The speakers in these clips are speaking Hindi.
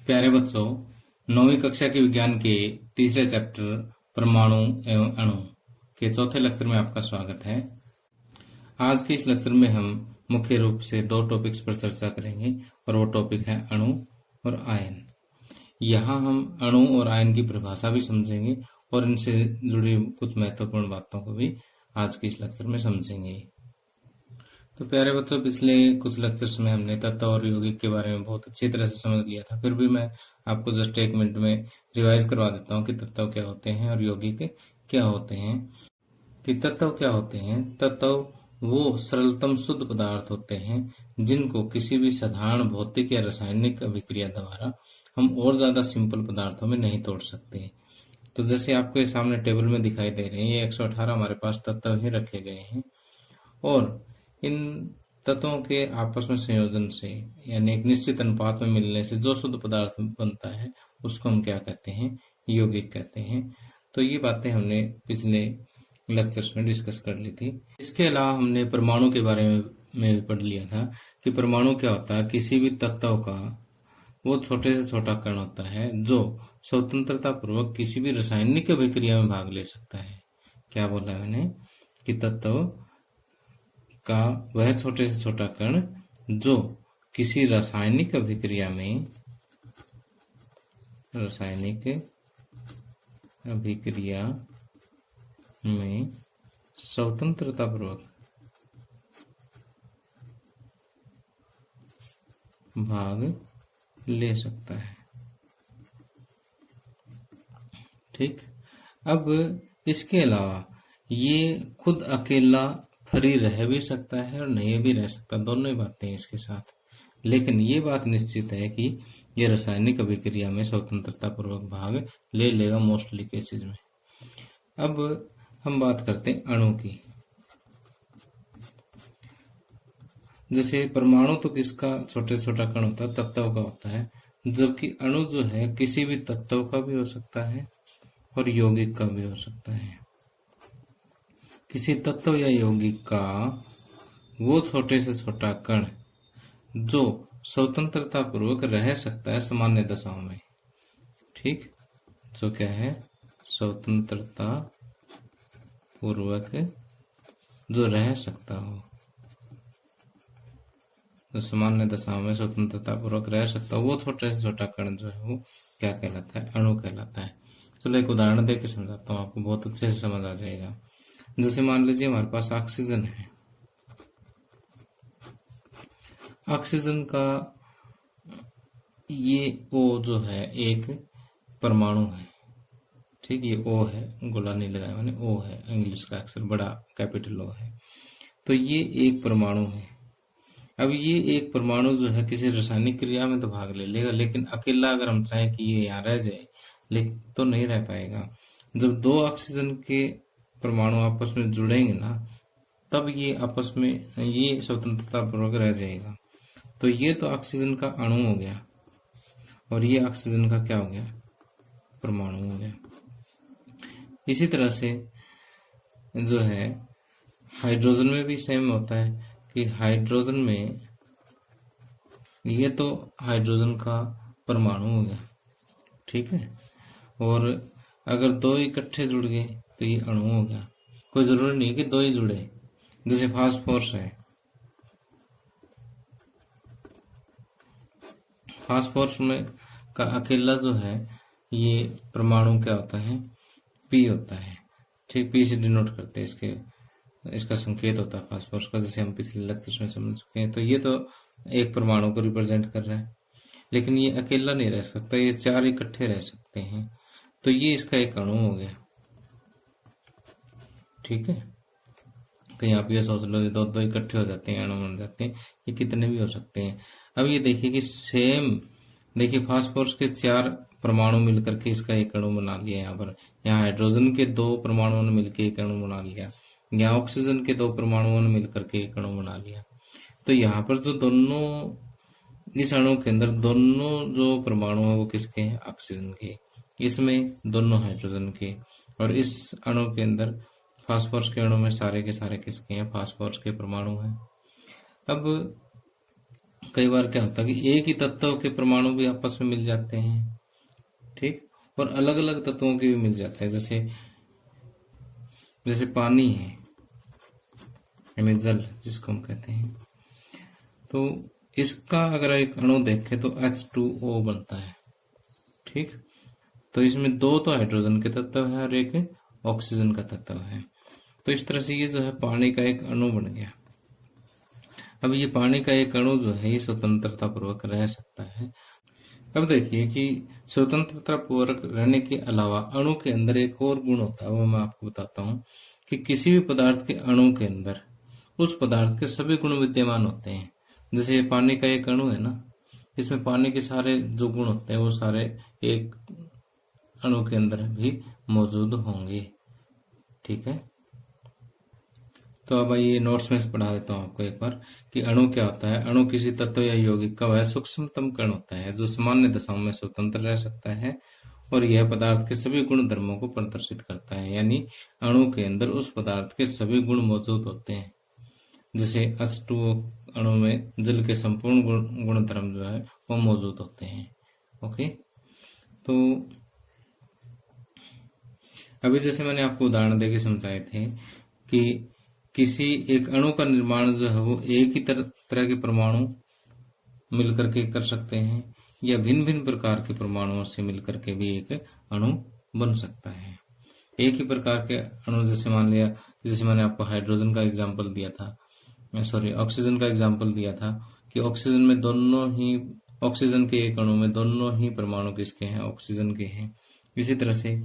प्यारे बच्चों, 9वीं कक्षा के विज्ञान के तीसरे चैप्टर परमाणु एवं अणु के चौथे लेक्चर में आपका स्वागत है। आज के इस लेक्चर में हम मुख्य रूप से दो टॉपिक्स पर चर्चा करेंगे और वो टॉपिक है अणु और आयन। यहाँ हम अणु और आयन की परिभाषा भी समझेंगे और इनसे जुड़ी कुछ महत्वपूर्ण बातों को भी आज के इस लेक्चर में समझेंगे। तो प्यारे बच्चों, पिछले कुछ लेक्चर्स में हमने तत्व और यौगिक के बारे में बहुत अच्छी तरह से समझ लिया था। फिर भी मैं आपको जस्ट एक मिनट में रिवाइज करवा देता हूँ कि तत्व क्या होते हैं और यौगिक क्या होते हैं। कि तत्व क्या होते हैं? तत्व वो सरलतम शुद्ध पदार्थ होते हैं जिनको किसी भी साधारण भौतिक या रासायनिक अभिक्रिया द्वारा हम और ज्यादा सिंपल पदार्थों में नहीं तोड़ सकते। तो जैसे आपको ये सामने टेबल में दिखाई दे रहे हैं, ये 118 हमारे पास तत्व ही रखे गए हैं और इन तत्वों के आपस में संयोजन से यानी एक निश्चित अनुपात में मिलने से जो शुद्ध पदार्थ बनता है उसको हम क्या कहते हैं? यौगिक कहते हैं। तो ये बातें हमने पिछले लेक्चर्स में डिस्कस कर ली थी। इसके अलावा हमने परमाणु के बारे में पढ़ लिया था कि परमाणु क्या होता है? किसी भी तत्व का वो छोटे से छोटा कण होता है जो स्वतंत्रता पूर्वक किसी भी रासायनिक अभिक्रिया में भाग ले सकता है। क्या बोला मैंने? कि तत्व का वह छोटे से छोटा कण जो किसी रासायनिक अभिक्रिया में स्वतंत्रता पूर्वक भाग ले सकता है। ठीक। अब इसके अलावा ये खुद अकेला फ्री रह भी सकता है और नहीं भी रह सकता, दोनों ही बातें हैं इसके साथ। लेकिन ये बात निश्चित है कि ये रासायनिक अभिक्रिया में स्वतंत्रता पूर्वक भाग ले लेगा मोस्टली केसेस में। अब हम बात करते हैं अणु की। जैसे परमाणु तो किसका छोटे से छोटा कण होता है? तत्व का होता है, जबकि अणु जो है किसी भी तत्व का भी हो सकता है और यौगिक का भी हो सकता है। किसी तत्व या यौगिक का वो छोटे से छोटा कण जो स्वतंत्रता पूर्वक रह सकता है सामान्य दशाओं में। ठीक। जो क्या है? स्वतंत्रता पूर्वक जो रह सकता हो, जो सामान्य दशाओं में स्वतंत्रता पूर्वक रह सकता हो, वो छोटे से छोटा कण जो है वो क्या कहलाता है? अणु कहलाता है। चलो एक उदाहरण देकर समझाता हूँ, आपको बहुत अच्छे से समझ आ जाएगा। जैसे मान लीजिए हमारे पास ऑक्सीजन है। ऑक्सीजन का ये O जो है एक परमाणु है। ठीक। ये O है, गोला नहीं लगाया मैंने, O है, इंग्लिश का अक्षर बड़ा कैपिटल O है। तो ये एक परमाणु है। अब ये एक परमाणु जो है किसी रासायनिक क्रिया में तो भाग ले लेगा, लेकिन अकेला अगर हम चाहें कि ये यहाँ रह जाए लेकिन तो नहीं रह पाएगा। जब दो ऑक्सीजन के परमाणु आपस में जुड़ेंगे ना, तब ये आपस में ये स्वतंत्रता पूर्वक रह जाएगा। तो ये तो ऑक्सीजन का अणु हो गया और ये ऑक्सीजन का क्या हो गया? परमाणु हो गया। इसी तरह से जो है हाइड्रोजन में भी सेम होता है कि हाइड्रोजन में ये तो हाइड्रोजन का परमाणु हो गया। ठीक है। और अगर दो इकट्ठे जुड़ गए तो ये अणु हो गया। कोई जरूरी नहीं कि दो ही जुड़े। जैसे फास्फोरस है, फास्फोरस में का अकेला जो है ये परमाणु क्या होता है? पी होता है। ठीक। पी से डिनोट करते हैं, इसका संकेत होता है फास्फोरस का, जैसे हम पिछले लेक्चर्स में समझ चुके हैं। तो ये तो एक परमाणु को रिप्रेजेंट कर रहा है, लेकिन ये अकेला नहीं रह सकता, ये चार इकट्ठे रह सकते हैं। तो ये इसका एक अणु हो गया। ठीक है। कहीं आप ये सोच लो दो दो इकट्ठे हो जाते हैं, अणु बन जाते हैं, ये कितने भी हो सकते हैं। अब ये देखिए कि सेम, देखिए फास्फोरस के चार परमाणु मिलकर के इसका एक अणु बना लिया। यहाँ पर यहाँ हाइड्रोजन के दो परमाणुओं ने मिलकर एक अणु बना लिया, यहाँ ऑक्सीजन के दो परमाणुओं ने मिलकर के एक अणु बना लिया। तो यहाँ पर जो दोनों इस अणु के अंदर दोनों जो परमाणु है वो किसके हैं? ऑक्सीजन के। इसमें दोनों हाइड्रोजन के। और इस अणु के अंदर फास्फोरस के अणु में सारे के सारे किसके हैं? फास्फोरस के परमाणु हैं। अब कई बार क्या होता है कि एक ही तत्व के परमाणु भी आपस में मिल जाते हैं, ठीक, और अलग अलग तत्वों के भी मिल जाते हैं। जैसे जैसे पानी है, यानी जल जिसको हम कहते हैं, तो इसका अगर एक अणु देखें तो H2O बनता है, ठीक। तो इसमें दो तो हाइड्रोजन के तत्व है और एक ऑक्सीजन का तत्व है। तो इस तरह से ये जो है पानी का एक अणु बन गया। अब ये पानी का एक अणु जो है ये स्वतंत्रता पूर्वक रह सकता है। अब देखिए कि स्वतंत्रता पूर्वक रहने के अलावा अणु के अंदर एक और गुण होता है, वो मैं आपको बताता हूँ कि किसी भी पदार्थ के अणु के अंदर उस पदार्थ के सभी गुण विद्यमान होते हैं। जैसे पानी का एक अणु है ना, इसमें पानी के सारे जो गुण होते हैं वो सारे एक अणु के अंदर भी मौजूद होंगे, ठीक है। तो अब ये नोट्स में पढ़ा देता हूँ आपको एक बार कि अणु क्या होता है। अणु किसी तत्व या यौगिक का वह सूक्ष्मतम कण होता है जो सामान्य दशाओं में स्वतंत्र रह सकता है और यह पदार्थ के सभी गुण धर्मों को प्रदर्शित करता है। यानी अणु के अंदर उस पदार्थ के सभी गुण मौजूद होते हैं। जैसे H2O अणु में जल के संपूर्ण गुण धर्म जो है वो मौजूद होते हैं। ओके, तो अभी जैसे मैंने आपको उदाहरण देके समझाए थे कि किसी एक अणु का निर्माण जो है वो एक ही तरह के परमाणु मिलकर के कर सकते हैं या भिन्न भिन्न प्रकार के परमाणुओं से मिलकर के भी एक अणु बन सकता है। एक ही प्रकार के अणु, जैसे मान लिया, जैसे मैंने आपको हाइड्रोजन का एग्जाम्पल दिया था, सॉरी ऑक्सीजन का एग्जाम्पल दिया था कि ऑक्सीजन में दोनों ही, ऑक्सीजन के एक अणु में दोनों ही परमाणु किसके हैं, ऑक्सीजन के हैं। इसी तरह से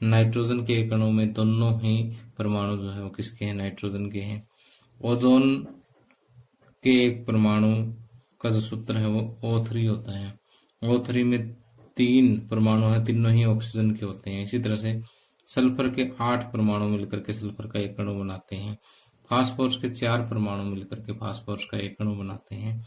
नाइट्रोजन के एक अणु में दोनों ही परमाणु जो है वो किसके हैं, नाइट्रोजन के हैं। ओजोन के एक परमाणु का जो सूत्र है वो O3 होता है। O3 में 3 परमाणु है, तीनों ही ऑक्सीजन के होते हैं। इसी तरह से सल्फर के 8 परमाणु मिलकर के सल्फर का एक अणु बनाते हैं। फास्फोरस के 4 परमाणु मिलकर के फास्फोरस का एक अणु बनाते हैं।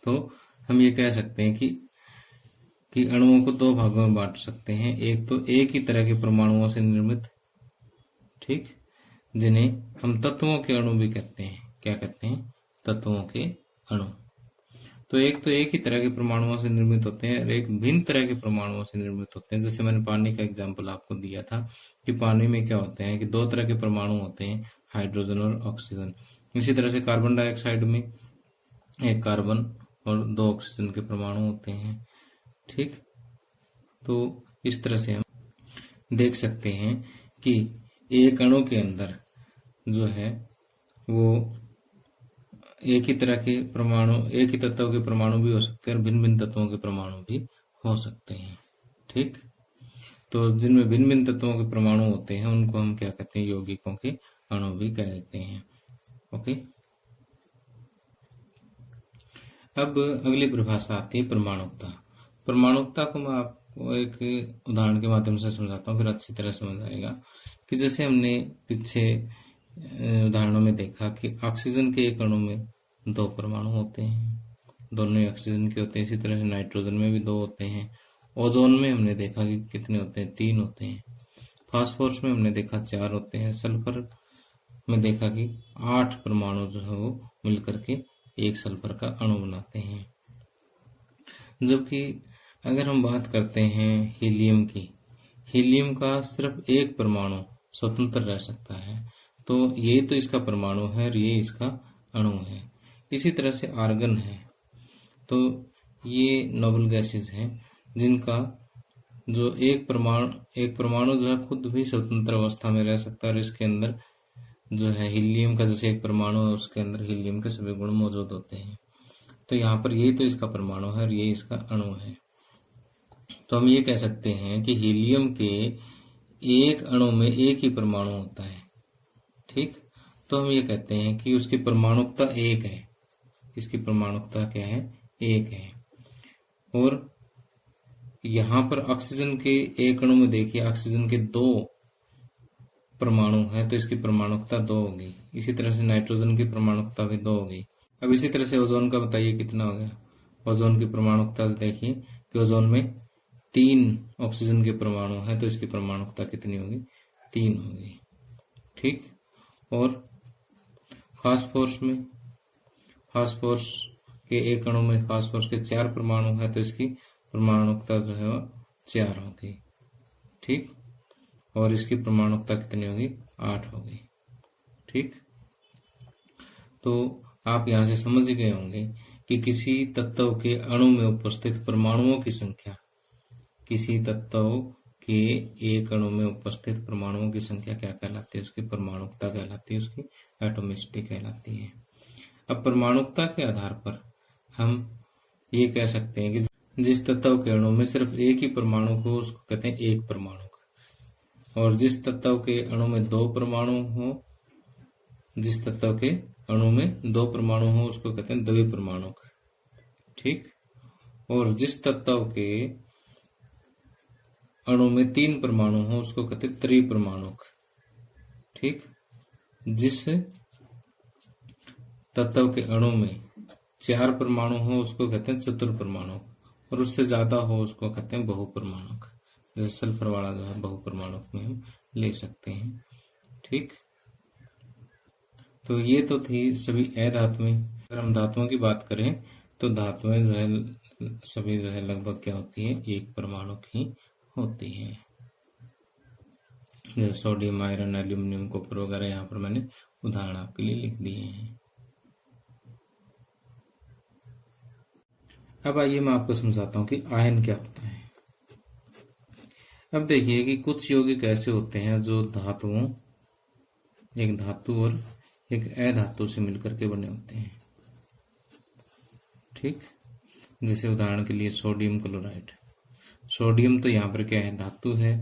तो हम ये कह सकते हैं कि अणुओं को दो भागों में बांट सकते हैं। एक तो एक ही तरह के परमाणुओं से निर्मित, ठीक, जिन्हें हम तत्वों के अणु भी कहते हैं। क्या कहते हैं, तत्वों के अणु। तो एक ही तरह के परमाणुओं से निर्मित होते हैं और एक भिन्न तरह के परमाणुओं से निर्मित होते हैं। जैसे मैंने पानी का एग्जाम्पल आपको दिया था कि पानी में क्या होते हैं कि दो तरह के परमाणु होते हैं, हाइड्रोजन और ऑक्सीजन। इसी तरह से कार्बन डाइऑक्साइड में एक कार्बन और 2 ऑक्सीजन के परमाणु होते हैं, ठीक। तो इस तरह से हम देख सकते हैं कि एक अणु के अंदर जो है वो एक ही तरह के परमाणु, एक ही तत्व के परमाणु भी हो सकते हैं और भिन्न भिन्न तत्वों के परमाणु भी हो सकते हैं, ठीक। तो जिनमें भिन्न भिन्न तत्वों के परमाणु होते हैं उनको हम क्या कहते हैं, यौगिकों के अणु भी कह देते हैं। ओके, अब अगली परिभाषा आती है परमाणुकता। परमाणुकता को मैं आपको एक उदाहरण के माध्यम से समझाता हूँ, फिर अच्छी तरह समझ आएगा। कि जैसे हमने पीछे उदाहरणों में देखा कि ऑक्सीजन के एक अणु में 2 परमाणु होते हैं, दोनों ही ऑक्सीजन के होते हैं। इसी तरह से नाइट्रोजन में भी 2 होते हैं। ओजोन में हमने देखा कि कितने होते हैं, 3 होते हैं। फास्फोरस में हमने देखा 4 होते हैं। सल्फर में देखा कि 8 परमाणु जो है वो मिलकर के एक सल्फर का अणु बनाते हैं। जबकि अगर हम बात करते हैं हीलियम की, हीलियम का सिर्फ एक परमाणु स्वतंत्र रह सकता है। तो ये तो इसका परमाणु है और ये इसका अणु है। इसी तरह से आर्गन है, तो ये नोबल गैसेस हैं जिनका जो एक परमाणु जो है खुद भी स्वतंत्र अवस्था में रह सकता है और इसके अंदर जो है हीलियम का जैसे एक परमाणु है उसके अंदर हीलियम के सभी गुण मौजूद होते हैं। तो यहाँ पर ये तो इसका परमाणु है और ये इसका अणु है। तो हम ये कह सकते हैं कि हीलियम के एक अणु में एक ही परमाणु होता है, ठीक। तो हम ये कहते हैं कि उसकी परमाणुकता 1 है। इसकी परमाणुकता क्या है, 1 है। और यहाँ पर ऑक्सीजन के एक अणु में देखिए ऑक्सीजन के 2 परमाणु है तो इसकी परमाणुकता 2 होगी। इसी तरह से नाइट्रोजन की परमाणुकता भी 2 होगी। अब इसी तरह से ओजोन का बताइए कितना हो गया। ओजोन की परमाणुकता देखिए कि ओजोन में 3 ऑक्सीजन के परमाणु है तो इसकी परमाणुकता कितनी होगी, 3 होगी, ठीक। और फास्फोरस में, फास्फोरस कि एक अणु में फास्फोरस के 4 परमाणु है तो इसकी परमाणुकता जो है वो 4 होगी। ठीक, और इसकी परमाणुकता कितनी होगी? 8 होगी। ठीक, तो आप यहां से समझ गए होंगे कि किसी तत्व के अणु में उपस्थित परमाणुओं की संख्या, किसी तत्व के एक अणु में उपस्थित परमाणुओं की संख्या क्या कहलाती है? उसकी परमाणुकता कहलाती है, उसकी एटोमिसिटी कहलाती है। अब परमाणुकता के आधार पर हम ये कह सकते हैं कि जिस तत्व के अणु में सिर्फ एक ही परमाणु हो उसको कहते हैं एक परमाणुक, और जिस तत्व के अणु में 2 परमाणु हो, जिस तत्व के अणु में 2 परमाणु हो उसको कहते हैं द्विपरमाणुक। ठीक, और जिस तत्व के अणु में 3 परमाणु हो उसको कहते हैं त्रिपरमाणुक। ठीक, जिस तत्व के अणु में 4 परमाणु हो उसको कहते हैं चतुर्परमाणुक, और उससे ज्यादा हो उसको कहते हैं बहुपरमाणुक। जैसे सल्फर वाला जो है बहुपरमाणुक में हम ले सकते हैं। ठीक, तो ये तो थी सभी अधातुएं। अगर हम धातुओं की बात करें तो धातुएं जो है सभी जो है लगभग क्या होती है? एक परमाणुक ही होती है। जैसे सोडियम, आयरन, एल्यूमिनियम, कॉपर वगैरह यहाँ पर मैंने उदाहरण आपके लिए लिख दिए हैं। अब आइए मैं आपको समझाता हूँ कि आयन क्या होता है। अब देखिए कि कुछ यौगिक ऐसे होते हैं जो धातुओं, एक धातु और एक अधातु से मिलकर के बने होते हैं। ठीक, जैसे उदाहरण के लिए सोडियम क्लोराइड। सोडियम तो यहाँ पर क्या है? धातु है,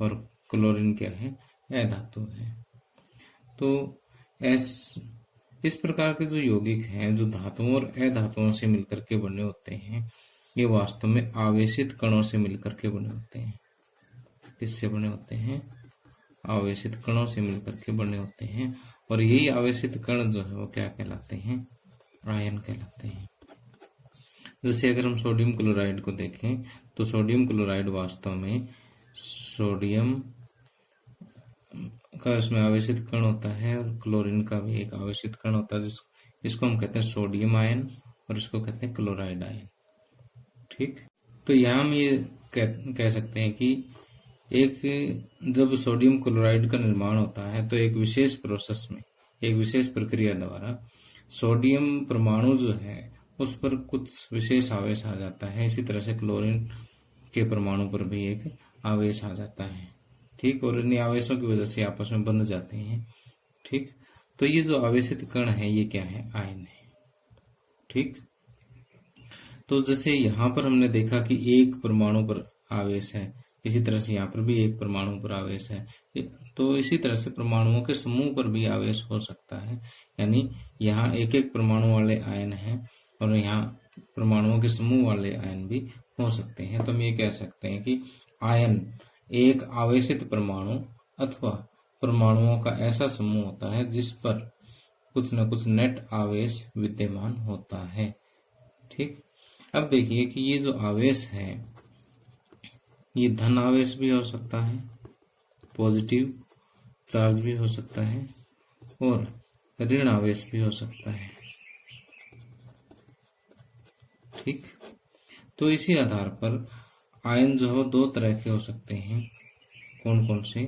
और क्लोरीन क्या है? अधातु है। तो इस प्रकार के जो यौगिक हैं जो धातुओं और अधातुओं से मिलकर के बने होते हैं, ये वास्तव में आवेशित कणों से मिलकर के बने होते हैं। किससे बने होते हैं? आवेशित कणों से मिलकर के बने होते हैं, और यही आवेशित कण जो है वो क्या कहलाते हैं? आयन कहलाते हैं। जैसे अगर हम सोडियम क्लोराइड को देखें तो सोडियम क्लोराइड वास्तव में सोडियम का इसमें आवेशित कण होता है, और क्लोरीन का भी एक आवेशित कण होता है, इसको हम कहते हैं सोडियम आयन, और इसको कहते हैं क्लोराइड आयन। ठीक, तो यहाँ हम ये कह सकते हैं कि एक जब सोडियम क्लोराइड का निर्माण होता है तो एक विशेष प्रोसेस में, एक विशेष प्रक्रिया द्वारा सोडियम परमाणु जो है उस पर कुछ विशेष आवेश आ जाता है। इसी तरह से क्लोरीन के परमाणु पर भी एक आवेश आ जाता है। ठीक, और इन आवेशों की वजह से आपस में बंध जाते हैं। ठीक, तो ये जो आवेशित कण है ये क्या है? आयन है। ठीक, तो जैसे यहाँ पर हमने देखा कि एक परमाणु पर आवेश है, इसी तरह से यहाँ पर भी एक परमाणु पर आवेश है, तो इसी तरह से परमाणुओं के समूह पर भी आवेश हो सकता है। यानी यहाँ एक एक परमाणु वाले आयन हैं, और यहाँ परमाणुओं के समूह वाले आयन भी हो सकते हैं। तो हम ये कह सकते हैं कि आयन एक आवेशित परमाणु अथवा परमाणुओं का ऐसा समूह होता है जिस पर कुछ न कुछ नेट आवेश विद्यमान होता है। ठीक, अब देखिए कि ये जो आवेश है ये धन आवेश भी हो सकता है, पॉजिटिव चार्ज भी हो सकता है, और ऋण आवेश भी हो सकता है। ठीक, तो इसी आधार पर आयन जो है 2 तरह के हो सकते हैं। कौन कौन से?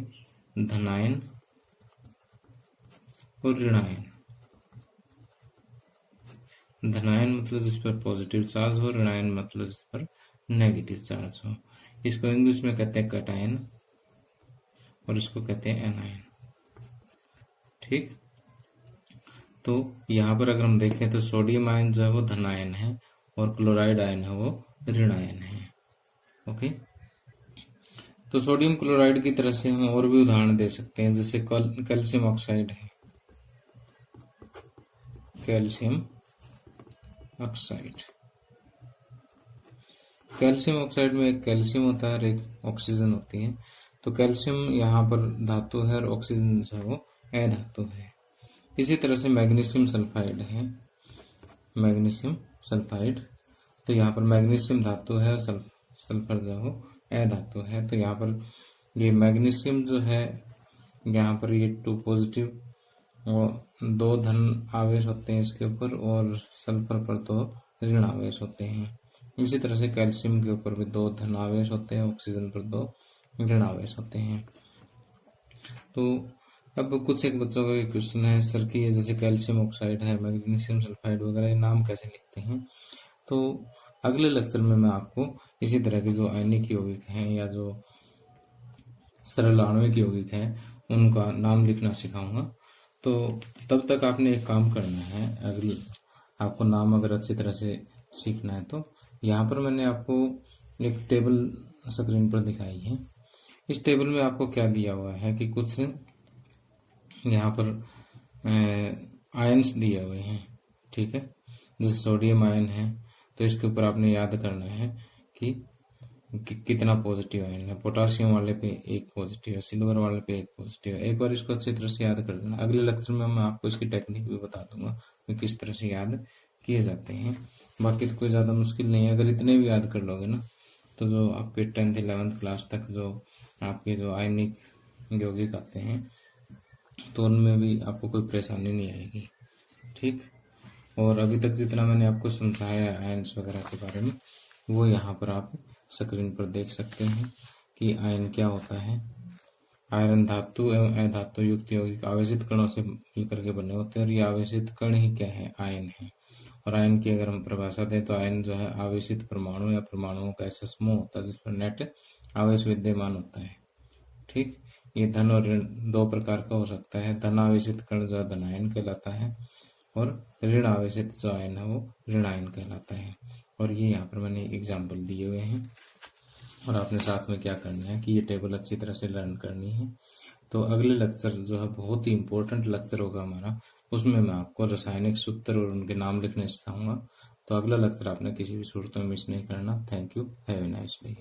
धनायन और ऋणायन। धनायन मतलब जिस पर पॉजिटिव चार्ज हो, ऋणायन मतलब जिस पर नेगेटिव चार्ज हो। इसको इंग्लिश में कहते हैं कैटायन, और इसको कहते हैं एनायन। ठीक, तो यहाँ पर अगर हम देखें तो सोडियम आयन जो है वो धनायन है, और क्लोराइड आयन है वो ऋणायन है। ओके, तो सोडियम क्लोराइड की तरह से हम और भी उदाहरण दे सकते हैं। जैसे कैल्शियम ऑक्साइड है, कैल्शियम ऑक्साइड। कैल्शियम ऑक्साइड में एक कैल्शियम होता है और एक ऑक्सीजन होती है। तो कैल्शियम यहाँ पर धातु है और ऑक्सीजन जो है वो अधातु है। इसी तरह से मैग्नीशियम सल्फाइड है, मैग्नीशियम सल्फाइड। तो यहाँ पर मैग्नीशियम धातु है और सल्फर जो है अधातु है। तो यहाँ पर ये मैग्नीशियम जो है यहाँ पर ये 2 पॉजिटिव और 2 धन आवेश होते हैं इसके ऊपर, और सल्फर पर तो ऋण आवेश होते हैं। इसी तरह से कैल्शियम के ऊपर भी 2 धन आवेश होते हैं, ऑक्सीजन पर 2 ऋण आवेश होते हैं। तो अब कुछ एक बच्चों का क्वेश्चन है सर कि ये जैसे कैल्शियम ऑक्साइड है, मैग्नीशियम सल्फाइड वगैरह, ये नाम कैसे लिखते हैं? तो अगले लेक्चर में मैं आपको इसी तरह के जो आयनिक यौगिक हैं या जो सरल आणविक यौगिक हैं उनका नाम लिखना सिखाऊंगा। तो तब तक आपने एक काम करना है, अगले आपको नाम अगर अच्छी तरह से सीखना है तो यहाँ पर मैंने आपको एक टेबल स्क्रीन पर दिखाई है। इस टेबल में आपको क्या दिया हुआ है कि कुछ यहाँ पर आयन्स दिए हुए हैं, ठीक है। जैसे सोडियम आयन है तो इसके ऊपर आपने याद करना है कि कितना पॉजिटिव आयन है। पोटासियम वाले पे 1 पॉजिटिव है, सिल्वर वाले पे 1 पॉजिटिव है। एक बार इसको अच्छी तरह से याद कर लेना। अगले लेक्चर में मैं आपको इसकी टेक्निक भी बता दूंगा कि किस तरह से याद किए जाते हैं। बाकी तो कोई ज्यादा मुश्किल नहीं है, अगर इतने भी याद कर लोगे ना तो जो आपके 10th 11th क्लास तक जो आपके जो आयनिक यौगिक आते हैं तो उनमें भी आपको कोई परेशानी नहीं आएगी, ठीक। और अभी तक जितना मैंने आपको समझाया आयन्स वगैरह के बारे में वो यहाँ पर आप स्क्रीन पर देख सकते हैं कि आयन क्या होता है। आयरन धातु एवं अधातु युक्त यौगिक आवेशित कणों से मिलकर के बने होते हैं और ये आवेशित कण ही क्या है? आयन है। और आयन की अगर हम परिभाषा दें तो आयन जो है आवेशित परमाणु या परमाणुओं का ऐसा समूह होता है जिस पर नेट आवेश विद्यमान होता है, ठीक। ये धन और ऋण 2 प्रकार का हो सकता है। धन आवेशित कण जो है धनायन कहलाता है और ऋण आवेशित जो आयन है वो ऋणायन कहलाता है। और ये यहाँ पर मैंने एग्जाम्पल दिए हुए हैं और आपने साथ में क्या करना है कि ये टेबल अच्छी तरह से लर्न करनी है। तो अगले लेक्चर जो है बहुत ही इंपॉर्टेंट लेक्चर होगा हमारा, उसमें मैं आपको रासायनिक सूत्र और उनके नाम लिखने सिखाऊंगा। तो अगला लेक्चर आपने किसी भी सूरत में मिस नहीं करना। Thank you, have a nice day.